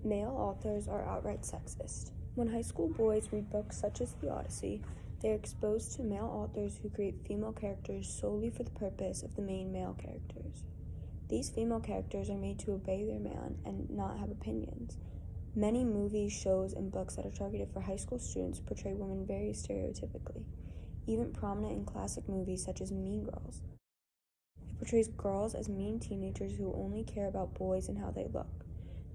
Male authors are outright sexist. When high school boys read books such as The Odyssey, they are exposed to male authors who create female characters solely for the purpose of the main male characters. These female characters are made to obey their man and not have opinions. Many movies, shows, and books that are targeted for high school students portray women very stereotypically, even prominent in classic movies such as Mean Girls. It portrays girls as mean teenagers who only care about boys and how they look.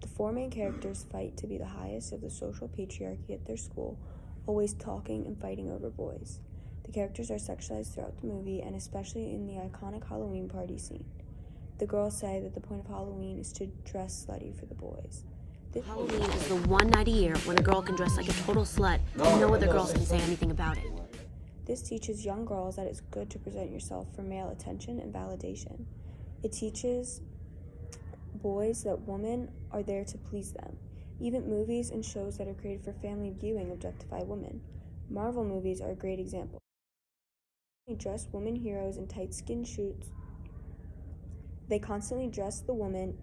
The four main characters fight to be the highest of the social patriarchy at their school, always talking and fighting over boys. The characters are sexualized throughout the movie, and especially in the iconic Halloween party scene. The girls say that the point of Halloween is to dress slutty for the boys. Halloween is the one night a year when a girl can dress like a total slut and no other girls can say anything about it. This teaches young girls that it's good to present yourself for male attention and validation. It teaches boys that women are there to please them. Even movies and shows that are created for family viewing objectify women. Marvel movies are a great example. They dress women heroes in tight skin suits. They constantly dress the women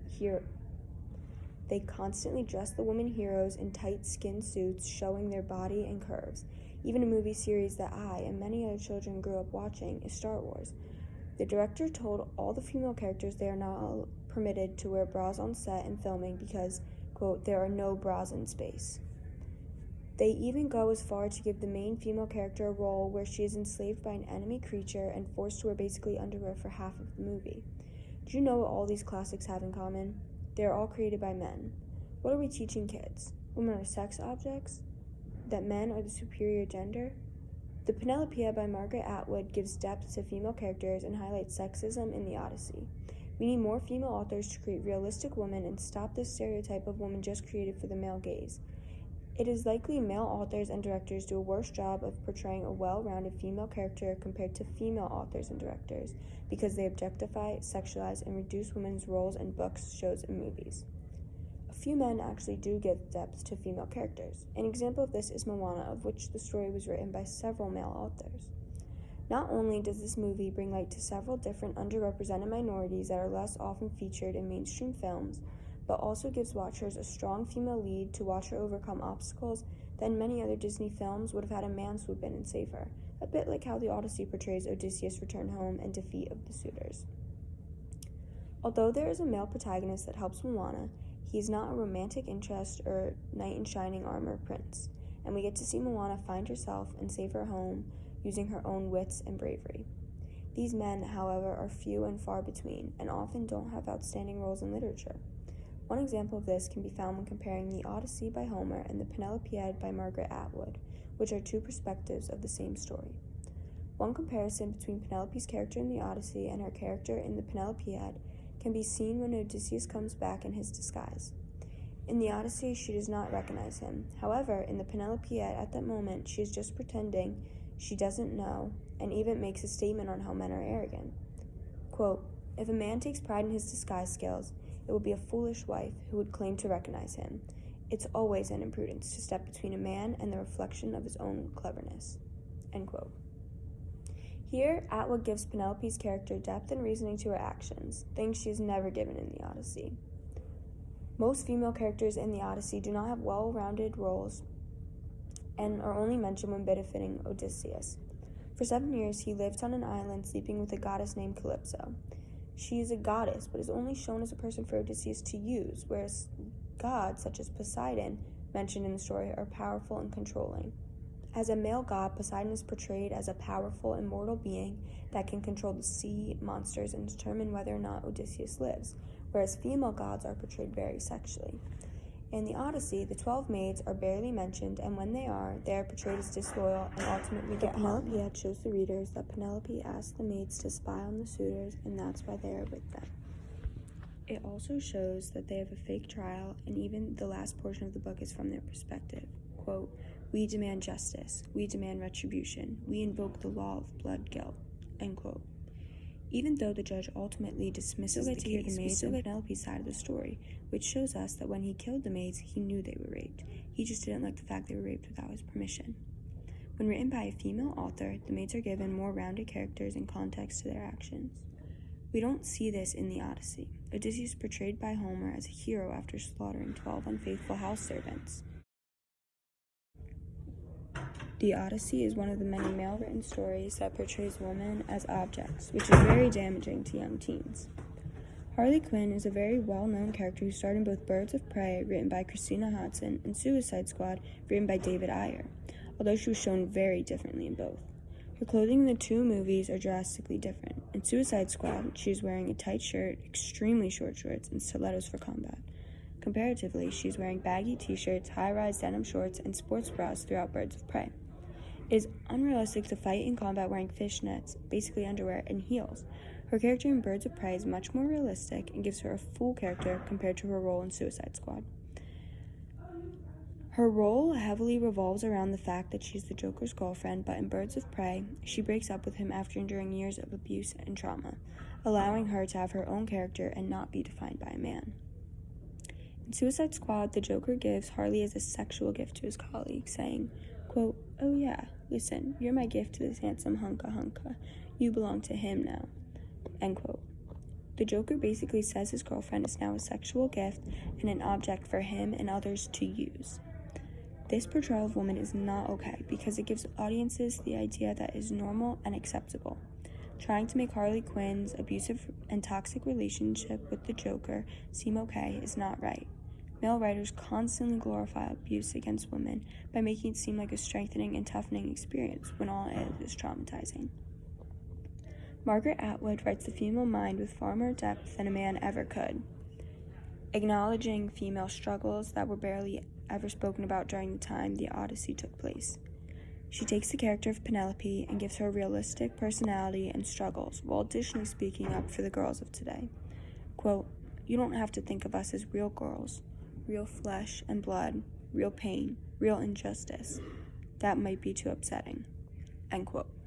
heroes in tight skin suits, showing their body and curves. Even a movie series that I and many other children grew up watching is Star Wars. The director told all the female characters they are not permitted to wear bras on set and filming because, quote, there are no bras in space. They even go as far to give the main female character a role where she is enslaved by an enemy creature and forced to wear basically underwear for half of the movie. Do you know what all these classics have in common? They are all created by men. What are we teaching kids? Women are sex objects? That men are the superior gender? The Penelopiad by Margaret Atwood gives depth to female characters and highlights sexism in The Odyssey. We need more female authors to create realistic women and stop this stereotype of women just created for the male gaze. It is likely male authors and directors do a worse job of portraying a well-rounded female character compared to female authors and directors because they objectify, sexualize, and reduce women's roles in books, shows, and movies. A few men actually do give depth to female characters. An example of this is Moana, of which the story was written by several male authors. Not only does this movie bring light to several different underrepresented minorities that are less often featured in mainstream films, but also gives watchers a strong female lead to watch her overcome obstacles that in many other Disney films would have had a man swoop in and save her, a bit like how The Odyssey portrays Odysseus' return home and defeat of the suitors. Although there is a male protagonist that helps Moana, he is not a romantic interest or knight in shining armor prince, and we get to see Moana find herself and save her home using her own wits and bravery. These men, however, are few and far between, and often don't have outstanding roles in literature. One example of this can be found when comparing The Odyssey by Homer and the Penelopiad by Margaret Atwood, which are two perspectives of the same story. One comparison between Penelope's character in The Odyssey and her character in the Penelopiad can be seen when Odysseus comes back in his disguise. In The Odyssey, she does not recognize him. However, in the Penelopiad, at that moment, she is just pretending she doesn't know, and even makes a statement on how men are arrogant. Quote, "If a man takes pride in his disguise skills, it would be a foolish wife who would claim to recognize him. It's always an imprudence to step between a man and the reflection of his own cleverness." End quote. Here, Atwood gives Penelope's character depth and reasoning to her actions, things she is never given in The Odyssey. Most female characters in The Odyssey do not have well-rounded roles and are only mentioned when benefiting Odysseus. For 7 years, he lived on an island sleeping with a goddess named Calypso. She is a goddess, but is only shown as a person for Odysseus to use, whereas gods, such as Poseidon, mentioned in the story, are powerful and controlling. As a male god, Poseidon is portrayed as a powerful, immortal being that can control the sea, monsters, and determine whether or not Odysseus lives, whereas female gods are portrayed very sexually. In The Odyssey, the 12 maids are barely mentioned, and when they are portrayed as disloyal and ultimately get harmed. The Penelopiad shows the readers that Penelope asked the maids to spy on the suitors, and that's why they are with them. It also shows that they have a fake trial, and even the last portion of the book is from their perspective. Quote, "We demand justice. We demand retribution. We invoke the law of blood guilt." End quote. Even though the judge ultimately dismisses the case, we still get Penelope's side of the story, which shows us that when he killed the maids, he knew they were raped. He just didn't like the fact they were raped without his permission. When written by a female author, the maids are given more rounded characters and context to their actions. We don't see this in The Odyssey. Odysseus is portrayed by Homer as a hero after slaughtering 12 unfaithful house servants. The Odyssey is one of the many male-written stories that portrays women as objects, which is very damaging to young teens. Harley Quinn is a very well-known character who starred in both Birds of Prey, written by Christina Hodson, and Suicide Squad, written by David Ayer, although she was shown very differently in both. Her clothing in the two movies are drastically different. In Suicide Squad, she is wearing a tight shirt, extremely short shorts, and stilettos for combat. Comparatively, she is wearing baggy t-shirts, high-rise denim shorts, and sports bras throughout Birds of Prey. It is unrealistic to fight in combat wearing fishnets, basically underwear, and heels. Her character in Birds of Prey is much more realistic and gives her a full character compared to her role in Suicide Squad. Her role heavily revolves around the fact that she's the Joker's girlfriend, but in Birds of Prey, she breaks up with him after enduring years of abuse and trauma, allowing her to have her own character and not be defined by a man. In Suicide Squad, the Joker gives Harley as a sexual gift to his colleague, saying, quote, "Oh yeah, listen, you're my gift to this handsome hunka. You belong to him now," end quote. The Joker basically says his girlfriend is now a sexual gift and an object for him and others to use. This portrayal of women is not okay because it gives audiences the idea that is normal and acceptable. Trying to make Harley Quinn's abusive and toxic relationship with the Joker seem okay is not right. Male writers constantly glorify abuse against women by making it seem like a strengthening and toughening experience when all it is traumatizing. Margaret Atwood writes the female mind with far more depth than a man ever could, acknowledging female struggles that were barely ever spoken about during the time the Odyssey took place. She takes the character of Penelope and gives her realistic personality and struggles, while additionally speaking up for the girls of today. Quote, "You don't have to think of us as real girls, real flesh and blood, real pain, real injustice. That might be too upsetting," end quote.